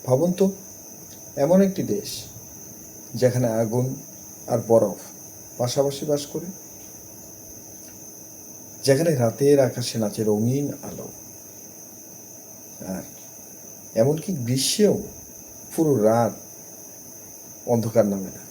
ভাবুন তো, এমন একটি দেশ যেখানে আগুন আর বরফ পাশাপাশি বাস করে, যেখানে রাতের আকাশে নাচে রঙিন আলো, আর এমনকি গ্রীষ্মেও পুরো রাত অন্ধকার নামে না।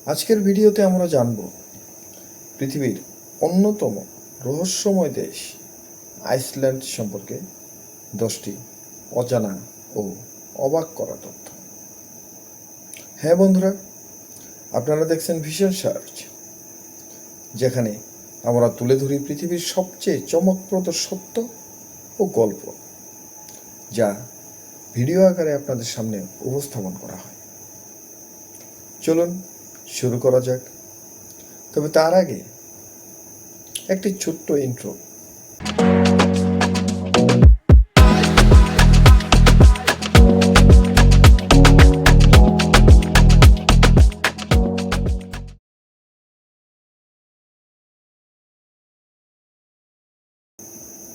আজকের ভিডিওতে আমরা জানব পৃথিবীর অন্যতম রহস্যময় দেশ আইসল্যান্ড সম্পর্কে 10টি অজানা ও অবাক করা তথ্য। হ্যাঁ বন্ধুরা, আপনারা দেখছেন ভিশন সার্চ, যেখানে আমরা তুলে ধরি পৃথিবীর সবচেয়ে চমকপ্রদ সত্য ও গল্প, যা ভিডিও আকারে আপনাদের সামনে উপস্থাপন করা হয়। চলুন শুরু করা যাক। তবে তার আগে একটি ছোট্ট ইন্ট্রো।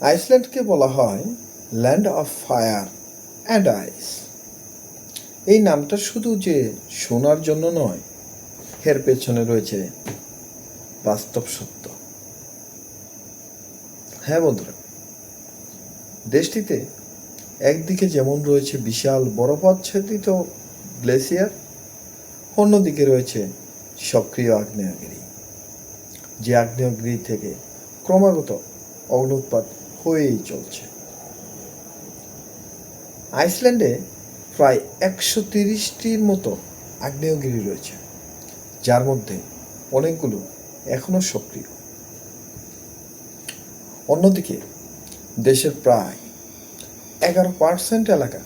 আইসল্যান্ডকে বলা হয় ল্যান্ড অফ ফায়ার অ্যান্ড আইস। এই নামটা শুধু যে শোনার জন্য নয়, এর পেছনে রয়েছে বাস্তব সত্য। হ্যাঁ বন্ধুরা, দেশটিতে একদিকে যেমন রয়েছে বিশাল বরফাচ্ছাদিত গ্লেসিয়ার, অন্যদিকে রয়েছে সক্রিয় আগ্নেয়গিরি, যে আগ্নেয়গিরি থেকে ক্রমাগত অগ্ন্যুৎপাত হয়েই চলছে। আইসল্যান্ডে প্রায় 130টির মতো আগ্নেয়গিরি রয়েছে, যার মধ্যে অনেকগুলো এখনো সক্রিয়। অন্যদিকে দেশের প্রায় 11% এলাকা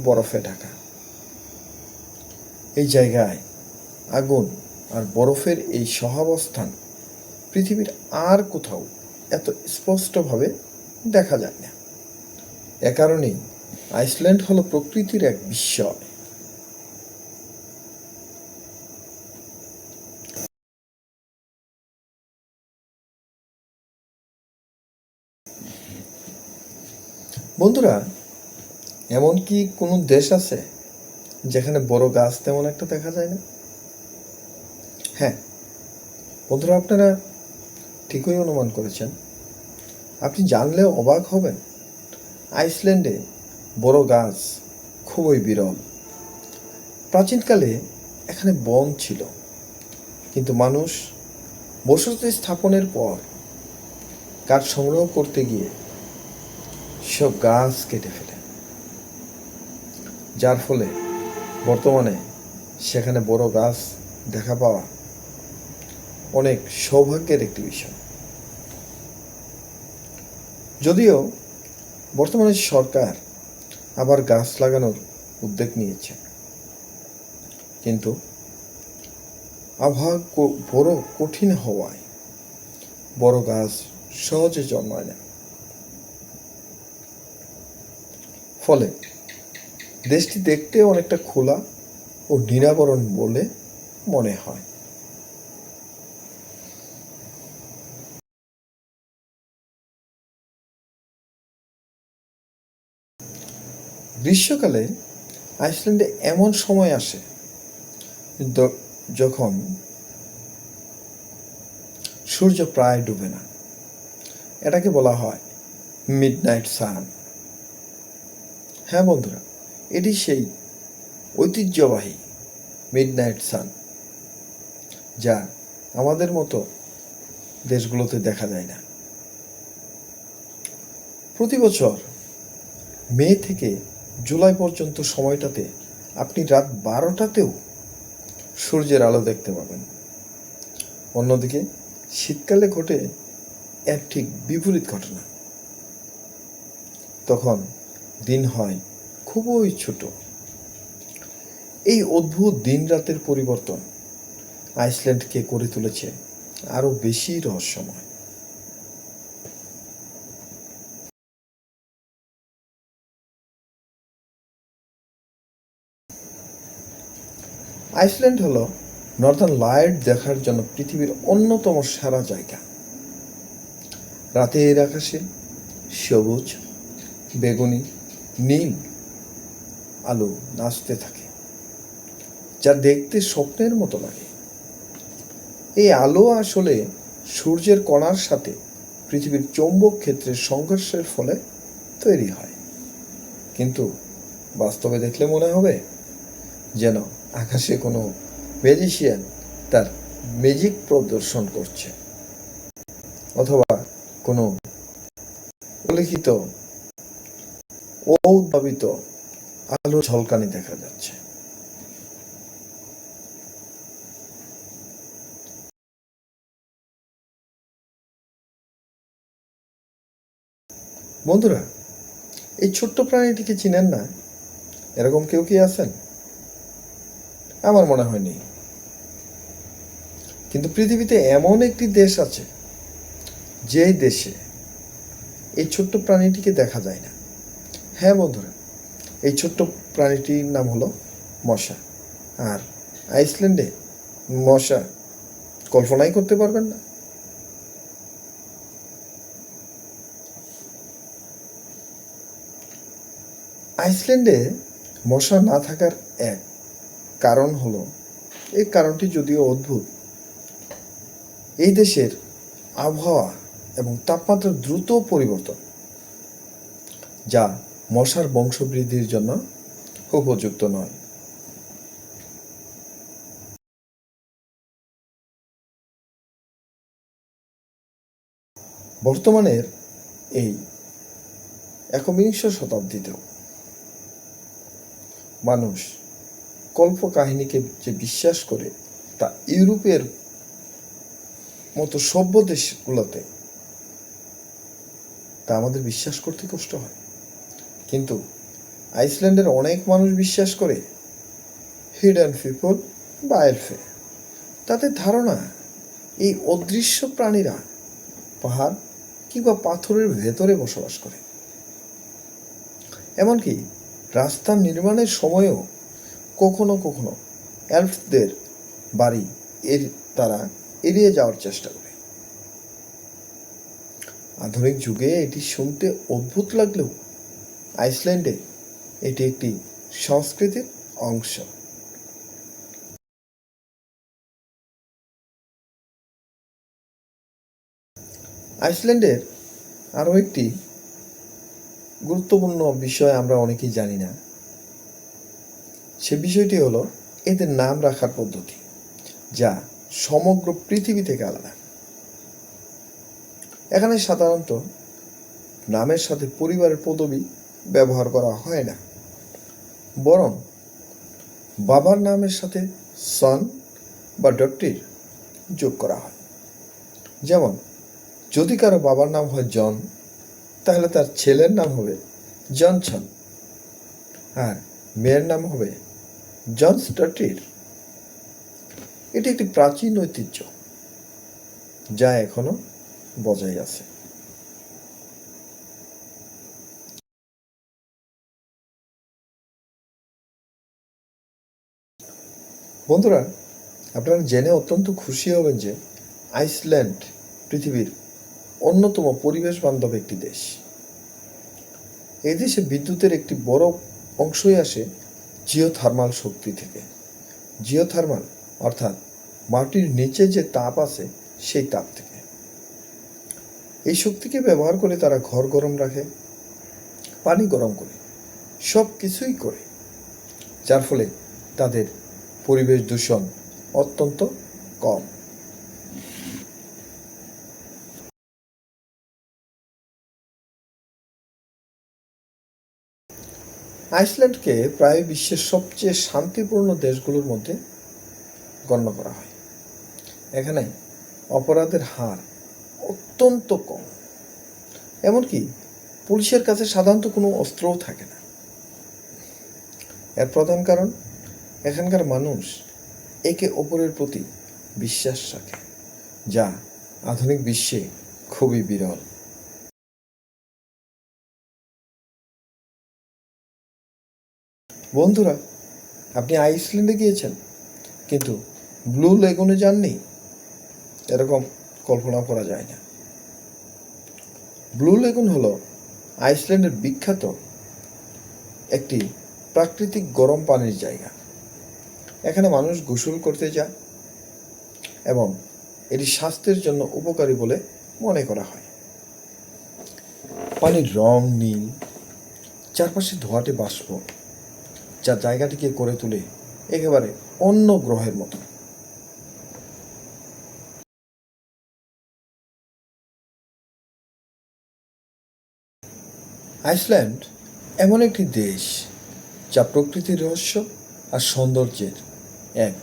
বরফে ঢাকা। এই জায়গায় আগুন আর বরফের এই সহাবস্থান পৃথিবীর আর কোথাও এত স্পষ্টভাবে দেখা যায় না। এ কারণেই আইসল্যান্ড হলো প্রকৃতির এক বিস্ময়। বন্ধুরা, এমন কি কোনো দেশ আছে যেখানে বড় গাছ তেমন একটা দেখা যায় না? হ্যাঁ বন্ধুরা, আপনারা ঠিকই অনুমান করেছেন। আপনি জানলেও অবাক হবেন, আইসল্যান্ডে বড় গাছ খুবই বিরল। প্রাচীনকালে এখানে বন ছিল, কিন্তু মানুষ বসতি স্থাপনের পর কাঠ সংগ্রহ করতে গিয়ে সব গাছ কেটে ফেলে, যার ফলে বর্তমানে সেখানে বড় গাছ দেখা পাওয়া অনেক সৌভাগ্যের একটি বিষয়। যদিও বর্তমানে সরকার আবার গাছ লাগানোর উদ্যোগ নিয়েছে, কিন্তু আবহাওয়া বড় কঠিন হওয়ায় বড় গাছ সহজে জন্মায় না। ফলে দেশটি দেখতে অনেকটা খোলা ও নিরাবরণ বলে মনে হয়। গ্রীষ্মকালে আইসল্যান্ডে এমন সময় আসে যখন সূর্য প্রায় ডুবে না। এটাকে বলা হয় মিডনাইট সান। হ্যাঁ বন্ধুরা, এটি সেই ঐতিহ্যবাহী মিডনাইট সান, যা আমাদের মতো দেশগুলোতে দেখা যায় না। প্রতি বছর মে থেকে জুলাই পর্যন্ত সময়টাতে আপনি রাত 12টাতেও সূর্যের আলো দেখতে পাবেন। অন্যদিকে শীতকালে ঘটে এর ঠিক বিপরীত ঘটনা। তখন দিন হয় খুবই ছোট। এই অদ্ভুত দিন রাতের পরিবর্তন আইসল্যান্ডকে করে তুলেছে আরো বেশি রহস্যময়। আইসল্যান্ড হলো নর্দার্ন লাইট দেখার জন্য পৃথিবীর অন্যতম সেরা জায়গা। রাতের আকাশে সবুজ, বেগুনি, নীল আলো নাচতে থাকে, যা দেখতে স্বপ্নের মতো লাগে। এই আলো আসলে সূর্যের কণার সাথে পৃথিবীর চৌম্বক ক্ষেত্রের সংঘর্ষের ফলে তৈরি হয়। কিন্তু বাস্তবে দেখলে মনে হবে যেন আকাশে কোনো ম্যাজিশিয়ান তার ম্যাজিক প্রদর্শন করছে, অথবা কোনো লিখিত অউদ্ভাবিত আলো ঝলকানি দেখা যাচ্ছে। বন্ধুরা, এই ছোট্ট প্রাণীটিকে চিনেন না? এরকম কেউ কি আছেন? আমার মনে হয় নেই। কিন্তু পৃথিবীতে এমন একটি দেশ আছে যেই দেশে এই ছোট্ট প্রাণীটিকে দেখা যায় না। হ্যাঁ বন্ধুরা, এই ছোট্ট প্রাণীটির নাম হলো মশা। আর আইসল্যান্ডে মশা কল্পনাই করতে পারবেন না। আইসল্যান্ডে মশা না থাকার এক কারণ হলো, এই কারণটি যদিও অদ্ভুত, এই দেশের আবহাওয়া এবং তাপমাত্রার দ্রুত পরিবর্তন, যা মশার বংশবৃদ্ধির জন্য উপযুক্ত নয়। বর্তমানের এই একবিংশ শতাব্দীতেও মানুষ কল্পকাহিনীকে যে বিশ্বাস করে, তা ইউরোপের মতো সভ্য দেশগুলোতে তা আমাদের বিশ্বাস করতে কষ্ট হয়। কিন্তু আইসল্যান্ডের অনেক মানুষ বিশ্বাস করে হিডেন পিপল বা এলফে। তাদের ধারণা এই অদৃশ্য প্রাণীরা পাহাড় কিংবা পাথরের ভেতরে বসবাস করে। এমনকি রাস্তা নির্মাণের সময়ও কখনো কখনো এলফদের বাড়ি তারা এড়িয়ে যাওয়ার চেষ্টা করে। আধুনিক যুগে এটি শুনতে অদ্ভুত লাগলেও আইসল্যান্ডে এটি একটি সংস্কৃতির অংশ। আইসল্যান্ডের আরও একটি গুরুত্বপূর্ণ বিষয় আমরা অনেকেই জানি না। সে বিষয়টি হলো এদের নাম রাখার পদ্ধতি, যা সমগ্র পৃথিবী থেকে আলাদা। এখানে সাধারণত নামের সাথে পরিবারের পদবি ব্যবহার করা হয় না, বরং বাবার নামের সাথে সন বা ডটার যোগ করা হয়। যেমন যদি কারো বাবার নাম হয় জন, তাহলে তার ছেলের নাম হবে জনসন, আর মেয়ের নাম হবে জনস ডটার। এটি একটি প্রাচীন ঐতিহ্য যা এখনো বজায় আছে। বন্ধুরা, আপনারা জেনে অত্যন্ত খুশি হবেন যে আইসল্যান্ড পৃথিবীর অন্যতম পরিবেশ বান্ধব একটি দেশ। এই দেশে বিদ্যুতের একটি বড় অংশই আসে জিওথার্মাল শক্তি থেকে। জিওথার্মাল অর্থাৎ মাটির নিচে যে তাপ আছে সেই তাপ থেকে। এই শক্তিকে ব্যবহার করে তারা ঘর গরম রাখে, পানি গরম করে, সব কিছুই করে, যার ফলে তাদের পরিবেশ দূষণ অত্যন্ত কম। আইসল্যান্ডকে প্রায় বিশ্বের সবচেয়ে শান্তিপূর্ণ দেশগুলোর মধ্যে গণ্য করা হয়। এখানে অপরাধের হার অত্যন্ত কম, এমনকি পুলিশের কাছে সাধারণত কোনো অস্ত্রও থাকে না। এর প্রধান কারণ এখানকার মানুষ একে অপরের প্রতি বিশ্বাস রাখে, যা আধুনিক বিশ্বে খুবই বিরল। বন্ধুরা, আপনি আইসল্যান্ডে গিয়েছেন কিন্তু ব্লু লেগুনে যাননি, এরকম কল্পনা করা যায় না। ব্লু লেগুন হলো আইসল্যান্ডের বিখ্যাত একটি প্রাকৃতিক গরম পানির জায়গা। এখানে মানুষ গোসল করতে যায় এবং এটি স্বাস্থ্যের জন্য উপকারী বলে মনে করা হয়। পানির রং নীল, চারপাশে ধোঁয়াটে বাষ্প, যা জায়গাটিকে করে তোলে একেবারে অন্য গ্রহের মতো। আইসল্যান্ড এমন একটি দেশ যা প্রকৃতির রহস্য আর সৌন্দর্যের এক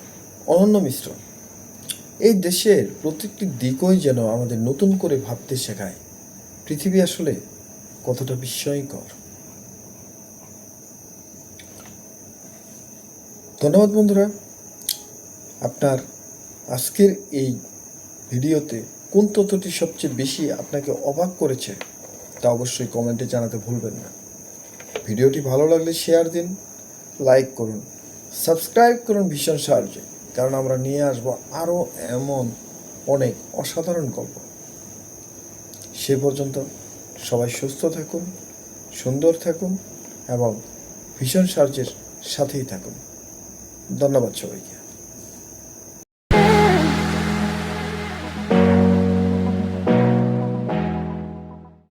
অনন্য মিশ্রণ। এই দেশের প্রত্যেকটি দিকই যেন আমাদের নতুন করে ভাবতে শেখায় পৃথিবী আসলে কতটা বিস্ময়কর। ধন্যবাদ বন্ধুরা। আপনার আজকের এই ভিডিওতে কোন তথ্যটি সবচেয়ে বেশি আপনাকে অবাক করেছে তা অবশ্যই কমেন্টে জানাতে ভুলবেন না। ভিডিওটি ভালো লাগলে শেয়ার দিন, লাইক করুন, সাবস্ক্রাইব করুন ভীষণ সাহায্যে, কারণ আমরা নিয়ে আসব আরও এমন অনেক অসাধারণ গল্প। সে পর্যন্ত সবাই সুস্থ থাকুন, সুন্দর থাকুন এবং ভীষণ সাহায্যের সাথেই থাকুন। ধন্যবাদ সবাইকে।